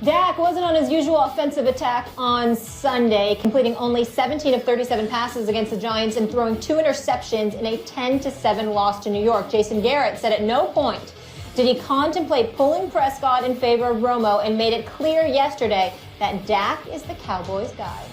Dak wasn't on his usual offensive attack on Sunday, completing only 17 of 37 passes against the Giants and throwing 2 interceptions in a 10-7 loss to New York. Jason Garrett said at no point did he contemplate pulling Prescott in favor of Romo and made it clear yesterday that Dak is the Cowboys' guy.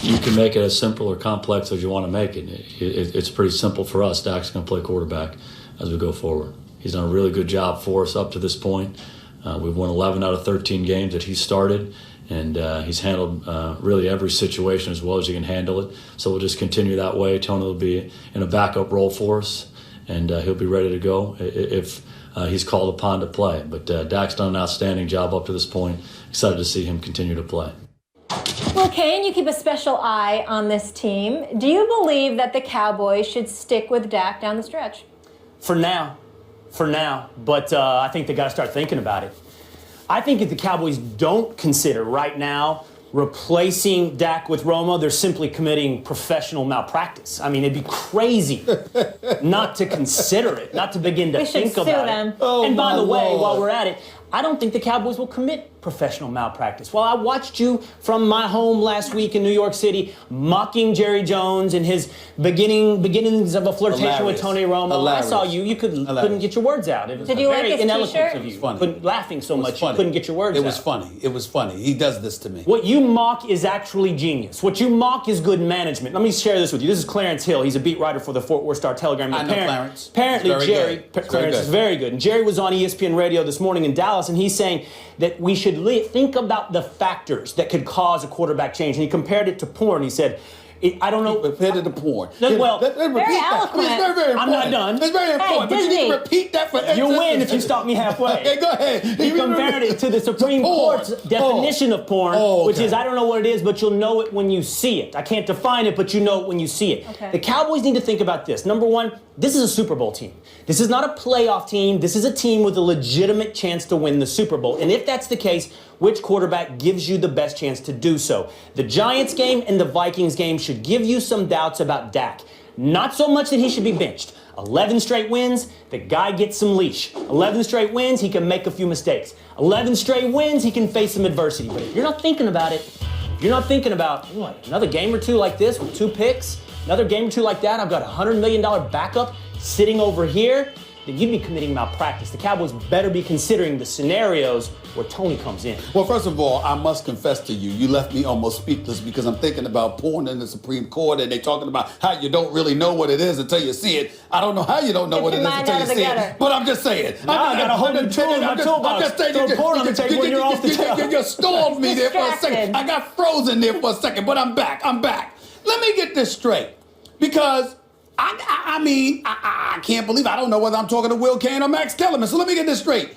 You can make it as simple or complex as you want to make it. It's pretty simple for us. Dak's going to play quarterback as we go forward. He's done a really good job for us up to this point. We've won 11 out of 13 games that he started, and he's handled really every situation as well as he can handle it. So we'll just continue that way. Tony will be in a backup role for us, and he'll be ready to go if he's called upon to play. But Dak's done an outstanding job up to this point. Excited to see him continue to play. Well, Kane, you keep a special eye on this team. Do you believe that the Cowboys should stick with Dak down the stretch? For now. But I think they got to start thinking about it. I think if the Cowboys don't consider right now replacing Dak with Romo, they're simply committing professional malpractice. I mean, it'd be crazy not to consider it, not to begin to think about it. Oh, and by the way, while we're at it, I don't think the Cowboys will commit professional malpractice. Well, I watched you from my home last week in New York City mocking Jerry Jones and his beginnings of a flirtation with Tony Romo. Hilarious. I saw you. You couldn't get your words out. It was Did you very like his ineloquent t-shirt? of you. Funny. Laughing so much you couldn't get your words out. It was funny. It was funny. He does this to me. What you mock is actually genius. What you mock is good management. Let me share this with you. This is Clarence Hill. He's a beat writer for the Fort Worth Star-Telegram. I know Clarence. Apparently, Clarence is very good. And Jerry was on ESPN radio this morning in Dallas, and he's saying that we should think about the factors that could cause a quarterback change. And he compared it to porn. He said, I don't know. Compared it to porn. Well, very eloquent. It's very important. I'm not done. It's very important. But you need to repeat that for You win if you stop me halfway. Okay, go ahead. He compared it to the Supreme Court's definition of porn, which is, I don't know what it is, but you'll know it when you see it. I can't define it, but you know it when you see it. Okay. The Cowboys need to think about this. Number one, this is a Super Bowl team. This is not a playoff team. This is a team with a legitimate chance to win the Super Bowl. And if that's the case, which quarterback gives you the best chance to do so? The Giants game and the Vikings game should give you some doubts about Dak. Not so much that he should be benched. 11 straight wins, the guy gets some leash. 11 straight wins, he can make a few mistakes. 11 straight wins, he can face some adversity. But if you're not thinking about it, if you're not thinking about another game or two like this with 2 picks, another game or two like that, I've got a $100 million backup sitting over here, then you'd be committing malpractice. The Cowboys better be considering the scenarios where Tony comes in. Well, first of all, I must confess to you, you left me almost speechless because I'm thinking about porn in the Supreme Court and they talking about how you don't really know what it is until you see it. I don't know how you don't know what it is until you see it. But I'm just saying. I got a whole new tool in my toolbox. Throw porn on the table when you're off the table. You stalled me there for a second. I got frozen there for a second, but I'm back. Let me get this straight. Because I can't believe I don't know whether I'm talking to Will Kane or Max Kellerman. So let me get this straight.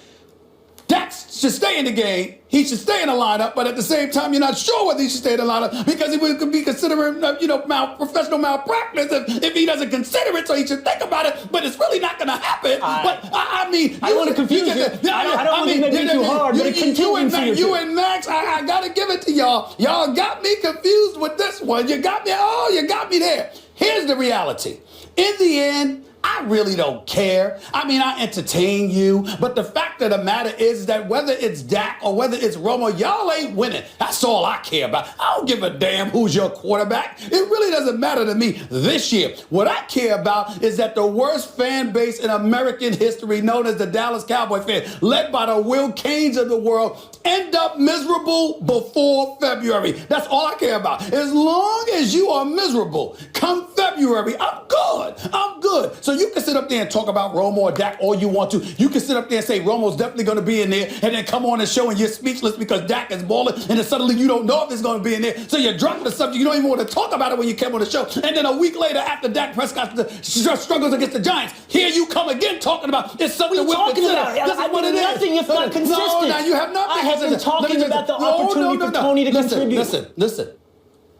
Dax should stay in the game. He should stay in the lineup, but at the same time, you're not sure whether he should stay in the lineup because he would be considering, professional malpractice if he doesn't consider it. So he should think about it, but it's really not going to happen. I want to confuse you. I don't want to make it too hard, but it continues. You and Max, I got to give it to y'all. Y'all got me confused with this one. You got me there. Here's the reality. In the end, I really don't care. I entertain you, but the fact of the matter is that whether it's Dak or whether it's Romo, y'all ain't winning. That's all I care about. I don't give a damn who's your quarterback. It really doesn't matter to me this year. What I care about is that the worst fan base in American history, known as the Dallas Cowboy fan, led by the Will Canes of the world, end up miserable before February. That's all I care about. As long as you are miserable come February, I'm good. So you can sit up there and talk about Romo or Dak all you want to. You can sit up there and say Romo's definitely going to be in there and then come on the show and you're speechless because Dak is balling and then suddenly you don't know if it's going to be in there. So you drop the subject. You don't even want to talk about it when you came on the show. And then a week later after Dak Prescott struggles against the Giants, here you come again talking about it's something we're talking about. This is what it is. Nothing if not consistent. No, you have nothing. I have been talking about the opportunity for Tony to contribute. Listen.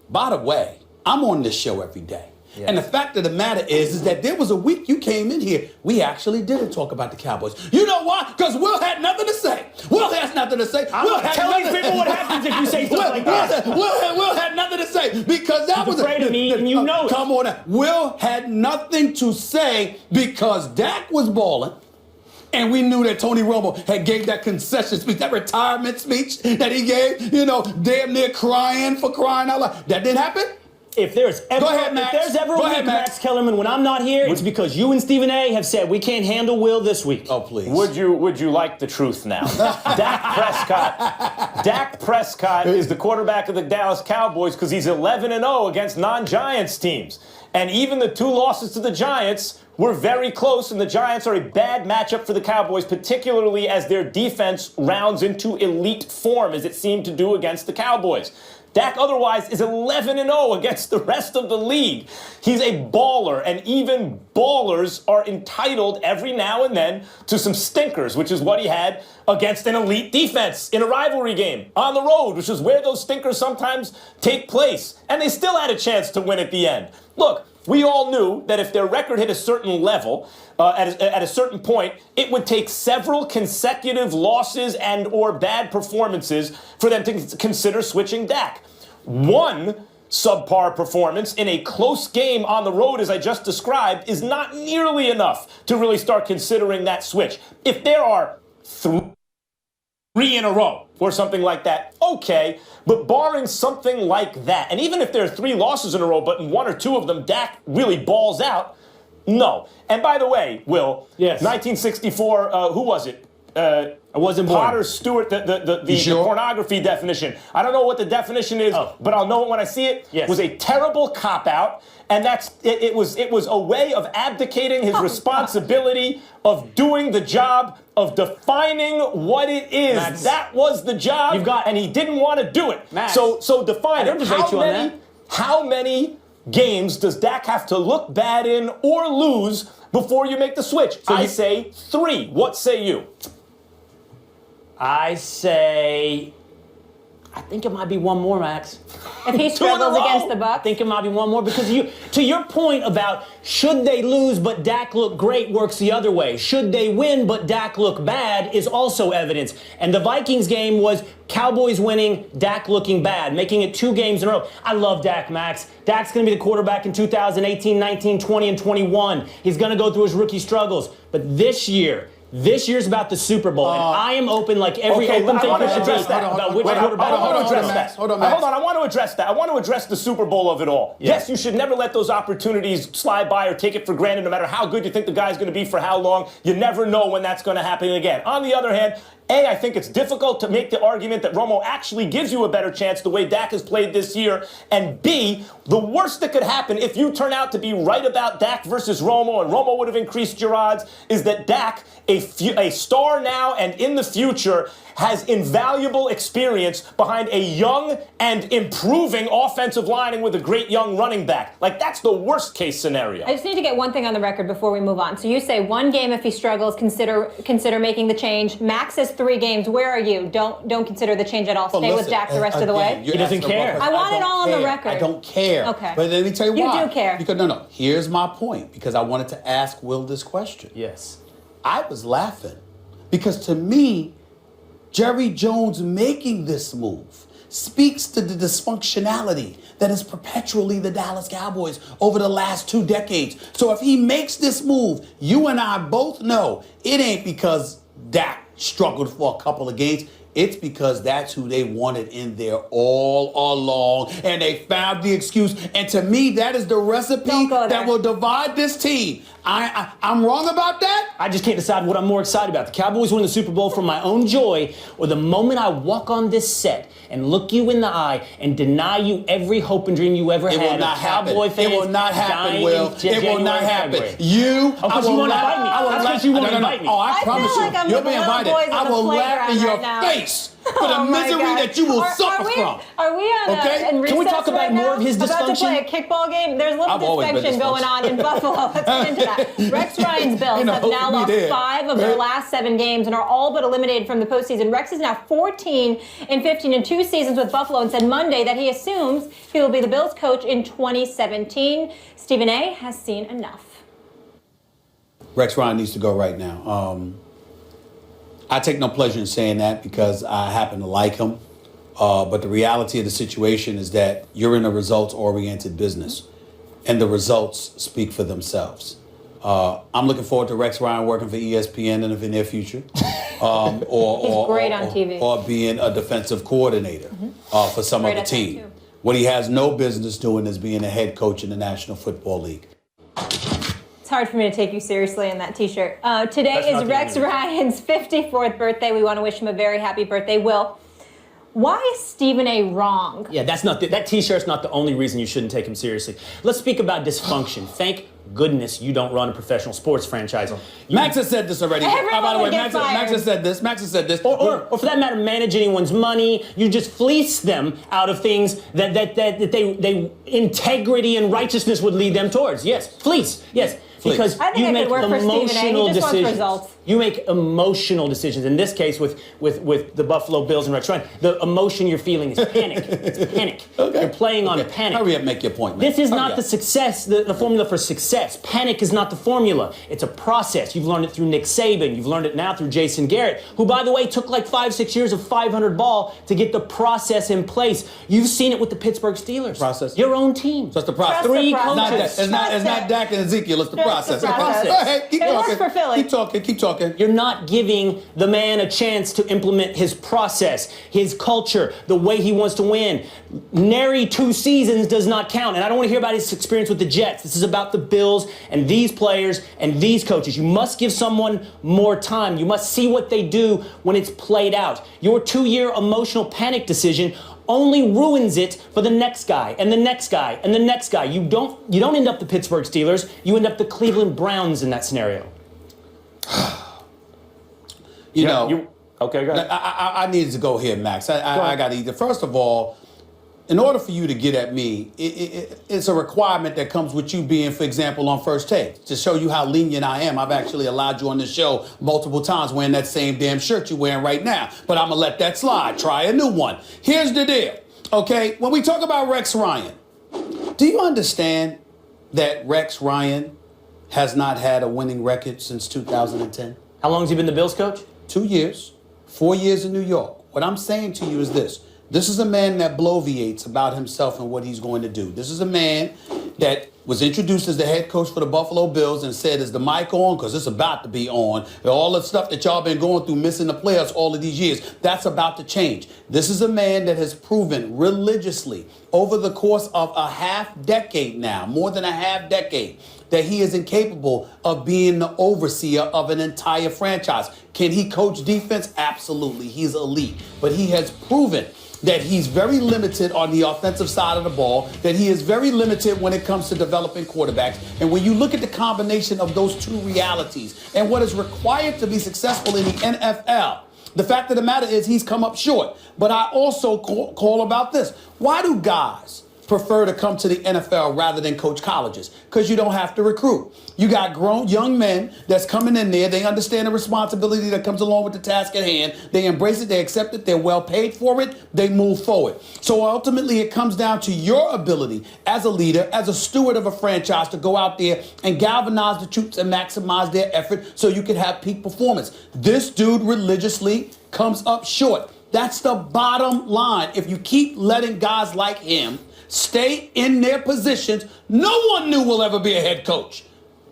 By the way, I'm on this show every day. Yeah. And the fact of the matter is that there was a week you came in here, we actually didn't talk about the Cowboys. You know why? Because Will had nothing to say. Will has nothing to say. I'm telling people what happens if you say stuff like that. Will had nothing to say because that was afraid of me, and you know it. Come on. Will had nothing to say because Dak was balling. And we knew that Tony Romo had gave that concession speech, that retirement speech that he gave, you know, damn near crying for crying out loud. That didn't happen? If there's ever, Go ahead, Max. if there's ever Go a ahead, week, Max. Max Kellerman, when I'm not here, it's because you and Stephen A. have said we can't handle Will this week. Oh, please. Would you like the truth now? Dak Prescott is the quarterback of the Dallas Cowboys because he's 11-0 against non-Giants teams. And even the 2 losses to the Giants were very close, and the Giants are a bad matchup for the Cowboys, particularly as their defense rounds into elite form, as it seemed to do against the Cowboys. Dak otherwise is 11-0 against the rest of the league. He's a baller, and even ballers are entitled every now and then to some stinkers, which is what he had against an elite defense in a rivalry game on the road, which is where those stinkers sometimes take place. And they still had a chance to win at the end. Look, we all knew that if their record hit a certain level, at a certain point, it would take several consecutive losses and or bad performances for them to consider switching Dak. One subpar performance in a close game on the road, as I just described, is not nearly enough to really start considering that switch. If there are 3 in a row or something like that, okay. But barring something like that, and even if there are 3 losses in a row, but in 1 or 2 of them, Dak really balls out, no. And by the way, Will, yes. 1964, who was it? I wasn't born. Potter Stewart, the pornography definition. I don't know what the definition is, but I'll know it when I see it. Yes. Was a terrible cop-out, and it was a way of abdicating his responsibility of doing the job of defining what it is. Max, that was the job, and he didn't want to do it. Max, so define it. How many games does Dak have to look bad in or lose before you make the switch? I say 3. What say you? I say, I think it might be 1 more, Max. If he struggles against the I Bucs, think it might be 1 more because to your point about should they lose but Dak look great works the other way. Should they win but Dak look bad is also evidence. And the Vikings game was Cowboys winning, Dak looking bad, making it 2 games in a row. I love Dak, Max. Dak's going to be the quarterback in 2018, 19, 20, and 21. He's going to go through his rookie struggles. But this year's about the Super Bowl, and I am open like every open thing should be about which quarterback. Hold on, Max. Hold on, Max. Hold on, I want to address that. I want to address the Super Bowl of it all. Yes, you should never let those opportunities slide by or take it for granted, no matter how good you think the guy's going to be for how long. You never know when that's going to happen again. On the other hand, I think it's difficult to make the argument that Romo actually gives you a better chance the way Dak has played this year. And B, the worst that could happen if you turn out to be right about Dak versus Romo, and Romo would have increased your odds, is that Dak, a star now and in the future, has invaluable experience behind a young and improving offensive line and with a great young running back. Like, that's the worst case scenario. I just need to get one thing on the record before we move on. So you say 1 game if he struggles, consider making the change. Max says 3 games. Where are you? Don't consider the change at all. Stay with Dak the rest of the way. He doesn't care. I want it all on the record. I don't care. Okay. But let me tell you why. You do care. Because no. Here's my point. Because I wanted to ask Will this question. Yes. I was laughing because to me, Jerry Jones making this move speaks to the dysfunctionality that is perpetually the Dallas Cowboys over the last 2 decades. So if he makes this move, you and I both know it ain't because Dak struggled for a couple of games. It's because that's who they wanted in there all along, and they found the excuse. And to me, that is the recipe that will divide this team. I'm wrong about that? I just can't decide what I'm more excited about. The Cowboys win the Super Bowl for my own joy, or the moment I walk on this set and look you in the eye and deny you every hope and dream you ever had. It will not happen. It will not happen, Will. It will not happen. You, I will not. Oh, I promise you. Like I'm You'll be invited. I will laugh in your face for the misery that you will suffer from. Are we on Can we talk about more of his dysfunction? About to play a kickball game? There's a little dysfunction going on in Buffalo. Let's get into that. Rex Ryan's Bills have now lost 5 of their last 7 games and are all but eliminated from the postseason. Rex is now 14-15 in 2 seasons with Buffalo and said Monday that he assumes he will be the Bills coach in 2017. Stephen A. has seen enough. Rex Ryan needs to go right now. I take no pleasure in saying that because I happen to like him. But the reality of the situation is that you're in a results-oriented business, and the results speak for themselves. I'm looking forward to Rex Ryan working for ESPN in the near future. Or great on TV. Or being a defensive coordinator for some Great other at that, team. too. What he has no business doing is being a head coach in the National Football League. It's hard for me to take you seriously in that T-shirt. Today That's not is the Rex only Ryan's 54th birthday. We want to wish him a very happy birthday. Will, why is Stephen A. wrong? Yeah, that T-shirt's not the only reason you shouldn't take him seriously. Let's speak about dysfunction. Thank goodness you don't run a professional sports franchise. Max has said this already. Everyone By the way, would get Max has fired. said this. Max has said this. Or for that matter, manage anyone's money. You just fleece them out of things that they integrity and righteousness would lead them towards. Yes, fleece. Yes. Because I think you I could make work for Stephen A. He emotional just wants decisions. results. You make emotional decisions. In this case, with the Buffalo Bills and Rex Ryan, the emotion you're feeling is panic. It's panic. Okay. You're playing on panic. Hurry up, make your point, man. This is Hurry not up. the success, the formula for success. Panic is not the formula. It's a process. You've learned it through Nick Saban. You've learned it now through Jason Garrett, who, by the way, took like 5-6 years of 500 ball to get the process in place. You've seen it with the Pittsburgh Steelers. Process. Your own team. So it's the process. Trust the Three process. coaches. It's not Dak and Ezekiel. It's the Trust the process. process. Go ahead, keep It worked talking. for Philly. Keep talking. You're not giving the man a chance to implement his process, his culture, the way he wants to win. Nary 2 seasons does not count. And I don't want to hear about his experience with the Jets. This is about the Bills and these players and these coaches. You must give someone more time. You must see what they do when it's played out. Your 2-year emotional panic decision only ruins it for the next guy and the next guy and the next guy. You don't end up the Pittsburgh Steelers. You end up the Cleveland Browns in that scenario. Okay, go ahead. I needed to go here, Max. I got to eat. First of all, in order for you to get at me, it's a requirement that comes with you being, for example, on First Take. To show you how lenient I am, I've actually allowed you on this show multiple times wearing that same damn shirt you're wearing right now. But I'm going to let that slide. Try a new one. Here's the deal. Okay, when we talk about Rex Ryan, do you understand that Rex Ryan has not had a winning record since 2010? How long has he been the Bills coach? 2 years, 4 years in New York. What I'm saying to you is this. This is a man that bloviates about himself and what he's going to do. This is a man that was introduced as the head coach for the Buffalo Bills and said, is the mic on? Because it's about to be on. All the stuff that y'all been going through, missing the playoffs all of these years, that's about to change. This is a man that has proven religiously over the course of a half-decade now, more than a half-decade, that he is incapable of being the overseer of an entire franchise. Can he coach defense? Absolutely. He's elite. But he has proven that he's very limited on the offensive side of the ball, that he is very limited when it comes to developing quarterbacks. And when you look at the combination of those two realities and what is required to be successful in the NFL, the fact of the matter is he's come up short. But I also call about this. Why do guys prefer to come to the NFL rather than coach colleges? Because you don't have to recruit. You got grown young men that's coming in there. They understand the responsibility that comes along with the task at hand. They embrace it. They accept it. They're well paid for it. They move forward. So ultimately, it comes down to your ability as a leader, as a steward of a franchise, to go out there and galvanize the troops and maximize their effort so you can have peak performance. This dude religiously comes up short. That's the bottom line. If you keep letting guys like him stay in their positions, no one new will ever be a head coach.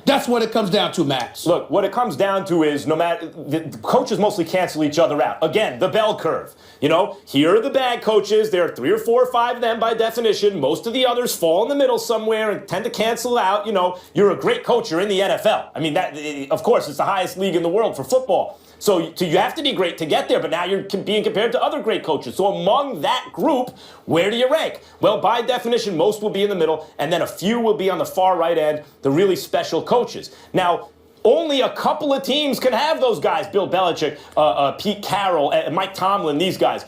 That's what it comes down to, Max. Look, what it comes down to is no matter the coaches mostly cancel each other out. Again, the bell curve. You know, here are the bad coaches. There are 3 or 4 or 5 of them by definition. Most of the others fall in the middle somewhere and tend to cancel out. You know, you're a great coach. You're in the NFL. I mean, that of course, it's the highest league in the world for football. So you have to be great to get there, but now you're being compared to other great coaches. So among that group, where do you rank? Well, by definition, most will be in the middle, and then a few will be on the far right end, the really special coaches. Now, only a couple of teams can have those guys, Bill Belichick, Pete Carroll, Mike Tomlin, these guys.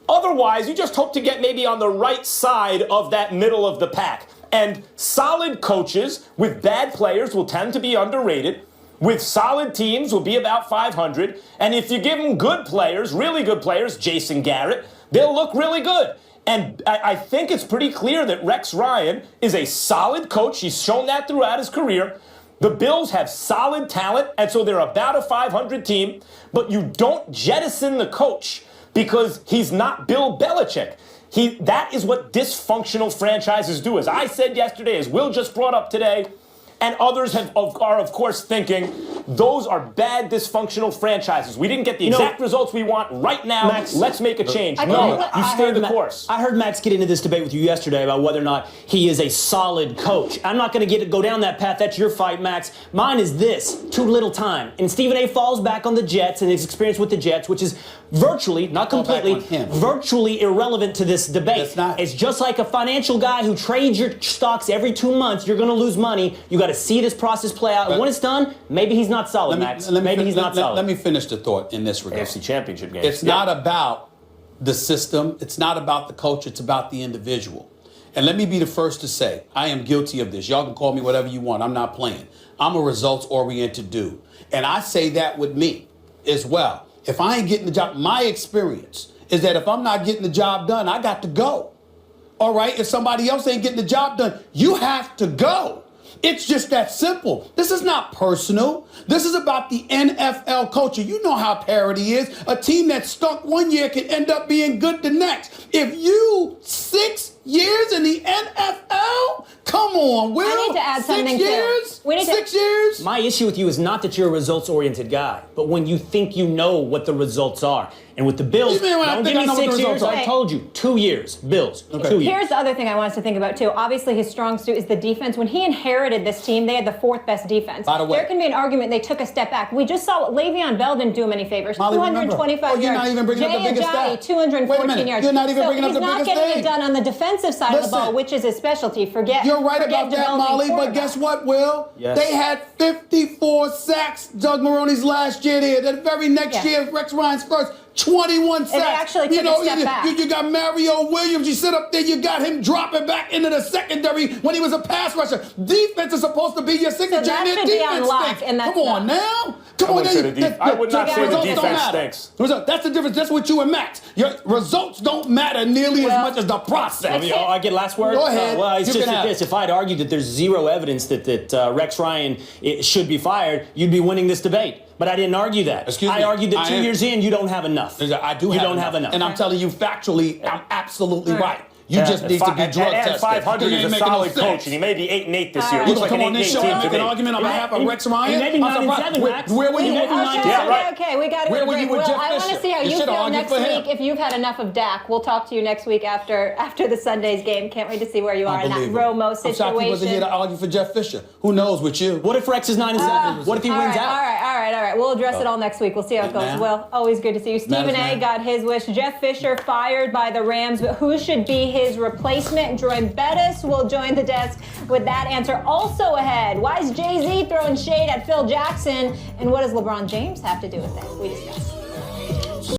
Otherwise, you just hope to get maybe on the right side of that middle of the pack. And solid coaches with bad players will tend to be underrated. With solid teams will be about 500. And if you give them good players, really good players, Jason Garrett, they'll look really good. And I think it's pretty clear that Rex Ryan is a solid coach. He's shown that throughout his career. The Bills have solid talent, and so they're about a 500 team. But you don't jettison the coach because he's not Bill Belichick. That is what dysfunctional franchises do. As I said yesterday, as Will just brought up today, And others are, of course, thinking those are bad, dysfunctional franchises. We didn't get the exact results we want right now. Max, let's make a change. I No, you stay the course. I heard Max get into this debate with you yesterday about whether or not he is a solid coach. I'm not going to go down that path. That's your fight, Max. Mine is this: too little time. And Stephen A. falls back on the Jets and his experience with the Jets, which is virtually, not completely, virtually irrelevant to this debate. It's not. It's just like a financial guy who trades your stocks every 2 months. You're going to lose money. You got to see this process play out. And when it's done, maybe he's not solid, Max. Maybe he's not solid. Let me finish the thought in this regard. AFC Championship game. It's not about the system. It's not about the coach. It's about the individual. And let me be the first to say, I am guilty of this. Y'all can call me whatever you want. I'm not playing. I'm a results-oriented dude. And I say that with me as well. If I ain't getting the job, my experience is that if I'm not getting the job done, I got to go. All right? If somebody else ain't getting the job done, you have to go. It's just that simple. This is not personal. This is about the NFL culture. You know how parity is. A team that stunk one year can end up being good the next. If you 6 years in the NFL, come on, Will. I need to add something 6 years? too. We need 6 years? My issue with you is not that you're a results-oriented guy, but when you think you know what the results are. And with the Bills, You mean when I don't think give I me know what the 6 years. results are? I told you, 2 years. Bills, Okay. 2 years. Here's the other thing I want us to think about, too. Obviously, his strong suit is the defense. When he inherited this team, they had the 4th best defense. By the way- There can be an argument they took a step back. We just saw Le'Veon Bell didn't do him any favors. Molly, remember. 225 Oh, you're yards. not even bringing up the Jay biggest Ajayi, stat. 214 Wait a minute. yards. You're not even bringing up the he's not biggest getting thing. it done on the defensive side of the ball, Listen. which is his specialty. You're right forget about that, developing Molly, but quarterbacks. guess what, Will? Yes. They had 54 sacks, Doug Maroney's last year there. The very next Yeah. year, Rex Ryan's first, 21 sacks. they actually took a step back. You got Mario Williams. You sit up there, you got him dropping back into the secondary when he was a pass rusher. Defense is supposed to be your signature. that and their should be defense on lock, stinks. and that's Come on not. now. Come I on wouldn't say now. I would not say the Results don't defense matter. stinks. That's the difference. That's what you and Max. Your results don't matter nearly as much as the process. I get last word? Go ahead. Well, it's You just can that have this. it. If I'd argued that there's zero evidence that Rex Ryan should be fired, you'd be winning this debate. But I didn't argue that. Excuse me. I argued that I 2 am- years in, you don't have enough. I do You have don't have enough. And I'm telling you factually, I'm absolutely right. You Yeah, just need to be drug and tested. 500 You is ain't a making no solid sense. coach, and he may be 8-8 this year. All It right. looks You like gonna an come on this 8-8 show team and to make an me. argument on behalf of Rex Ryan? and maybe I'm 9 and surprised. 7, Max. Where were you Maybe with 9 and Okay, 7. Yeah, right. okay, we got to Where were you with Will, Jeff I want to Fisher? see how You you should've feel argued next for him. week if you've had enough of Dak. We'll talk to you next week after the Sunday's game. Can't wait to see where you are in that Unbelievable. Romo I'm shocked he wasn't here situation. to argue for Jeff Fisher. Who knows with you? What if Rex is 9 and 7? What if he All wins right, out? all right. We'll address it all next week. We'll see how it goes. man. Will, always good to see you. Stephen A. man. got his wish. Jeff Fisher fired by the Rams, but who should be his replacement? Jordan Bettis will join the desk with that answer. Also ahead, why is Jay-Z throwing shade at Phil Jackson? And what does LeBron James have to do with it? We discuss.